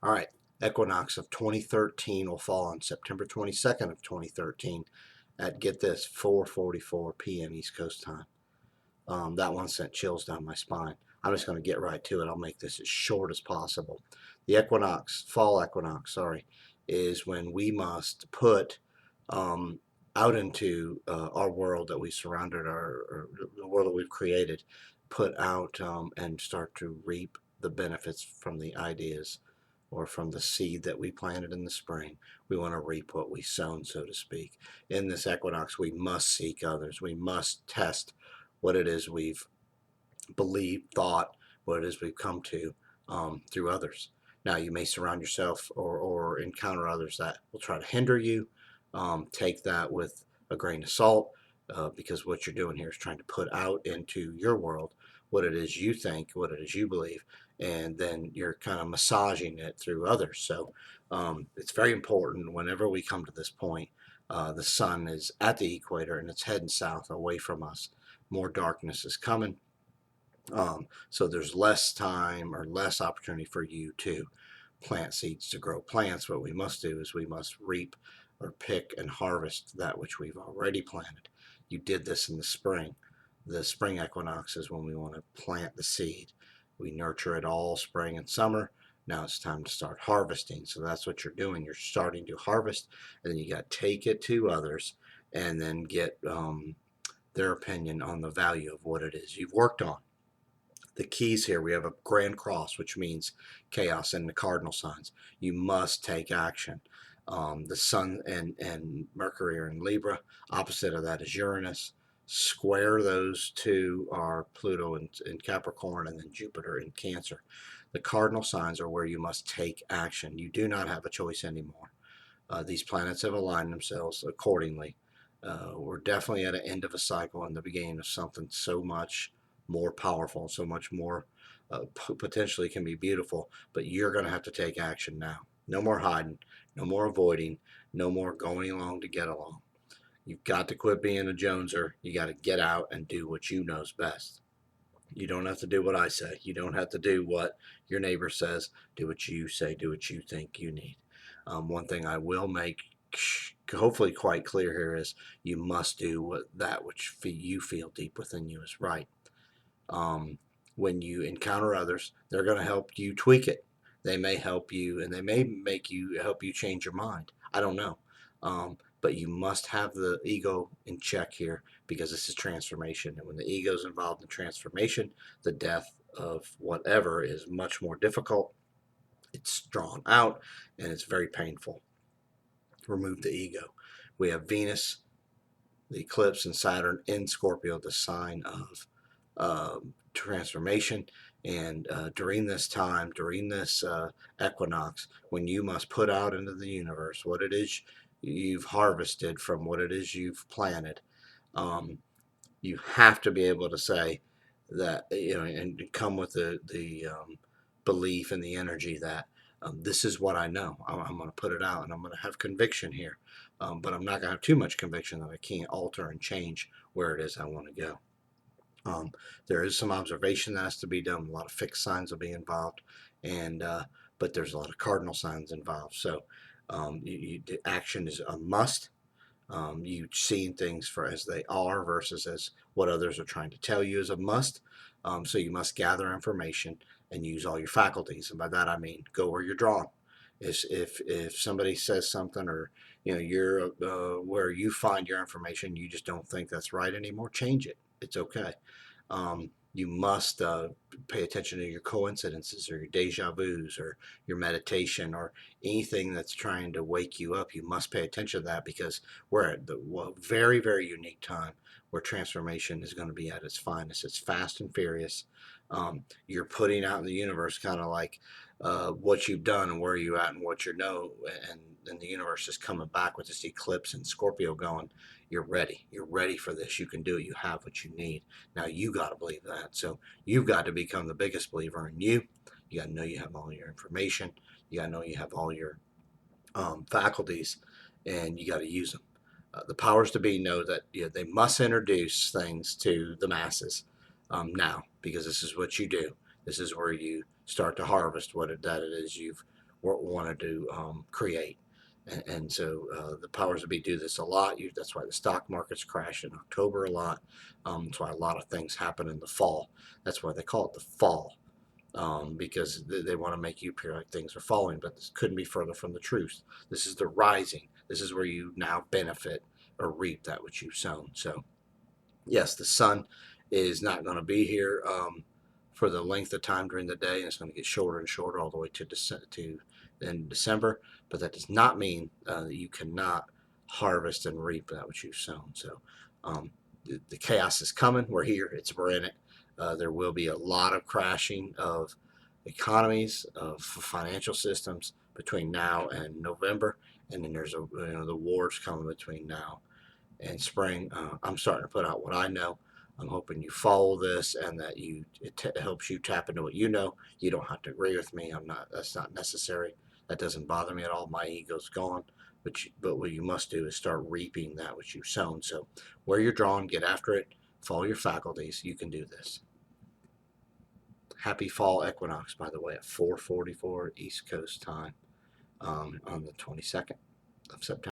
All right, Equinox of 2013 will fall on September 22nd of 2013 at, get this, 4:44 p.m. East Coast time. That one sent chills down my spine. I'm just going to get right to it. I'll make this as short as possible. The equinox, fall equinox, sorry, is when we must put um, out into our world that we surrounded, or the world that we've created, put out and start to reap the benefits from the ideas or from the seed that we planted in the spring. We want to reap what we sown, so to speak. In this equinox, we must seek others. We must test what it is we've believed, thought, what it is we've come to through others. Now, you may surround yourself or encounter others that will try to hinder you. Take that with a grain of salt, because what you're doing here is trying to put out into your world what it is you think, what it is you believe, and then you're kind of massaging it through others. So it's very important whenever we come to this point. The sun is at the equator and it's heading south away from us. More darkness is coming. So there's less time or less opportunity for you to plant seeds to grow plants. What we must do is we must reap or pick and harvest that which we've already planted. You did this in the spring. The spring equinox is when we want to plant the seed. We nurture it all spring and summer. Now it's time to start harvesting. So that's what you're doing. You're starting to harvest, and then you got to take it to others and then get their opinion on the value of what it is you've worked on. The keys here, we have a grand cross, which means chaos, and the cardinal signs. You must take action. The sun and Mercury are in Libra. Opposite of that is Uranus. Square those two are Pluto in Capricorn, and then Jupiter in Cancer. The cardinal signs are where you must take action. You do not have a choice anymore. These planets have aligned themselves accordingly. We're definitely at an end of a cycle and the beginning of something so much more powerful, so much more potentially can be beautiful, but you're going to have to take action now. No more hiding, no more avoiding, no more going along to get along. You've got to quit being a Joneser. You got to get out and do what you know is best. You don't have to do what I say. You don't have to do what your neighbor says. Do what you say. Do what you think you need. One thing I will make hopefully quite clear here is you must do that which you feel deep within you is right. When you encounter others, they're going to help you tweak it. They may help you, and they may help you change your mind. I don't know. But you must have the ego in check here, because this is transformation. And when the ego is involved in transformation, the death of whatever is much more difficult. It's drawn out and it's very painful. Remove the ego. We have Venus, the eclipse, and Saturn in Scorpio, the sign of transformation. And during this time, during this equinox, when you must put out into the universe what it is you've harvested from what it is you've planted, you have to be able to say that, and come with the belief and the energy that this is what I know. I'm going to put it out, and I'm going to have conviction here. But I'm not going to have too much conviction that I can't alter and change where it is I want to go. There is some observation that has to be done. A lot of fixed signs will be involved, and but there's a lot of cardinal signs involved. So action is a must. You seeing things for as they are versus as what others are trying to tell you is a must. So you must gather information and use all your faculties, and by that I mean go where you're drawn. If somebody says something, or you're where you find your information, you just don't think that's right anymore, change it. It's okay. You must pay attention to your coincidences or your deja vus or your meditation or anything that's trying to wake you up. You must pay attention to that, because we're at the very, very unique time where transformation is going to be at its finest. It's fast and furious. You're putting out in the universe kind of like what you've done and where you're at and what you know, and the universe is coming back with this eclipse and Scorpio going, you're ready. You're ready for this. You can do it. You have what you need. Now you got to believe that. So you've got to become the biggest believer in you. You got to know you have all your information. You got to know you have all your faculties, and you got to use them. The powers to be know that they must introduce things to the masses now, because this is what you do. This is where you start to harvest that it is you've wanted to create. And so the powers that be do this a lot. That's why the stock markets crash in October a lot. That's why a lot of things happen in the fall. That's why they call it the fall, because they want to make you appear like things are falling, but this couldn't be further from the truth. This is the rising. This is where you now benefit or reap that which you've sown. So yes, the sun is not going to be here for the length of time during the day, and it's going to get shorter and shorter all the way to in December. But that does not mean that you cannot harvest and reap that which you've sown. So the chaos is coming. We're here. We're in it. There will be a lot of crashing of economies, of financial systems between now and November, and then there's the wars coming between now and spring. I'm starting to put out what I know. I'm hoping you follow this and that it helps you tap into what you know. You don't have to agree with me. That's not necessary. That doesn't bother me at all. My ego's gone. But what you must do is start reaping that which you've sown. So where you're drawn, get after it. Follow your faculties. You can do this. Happy fall equinox, by the way, at 4:44 East Coast time on the 22nd of September.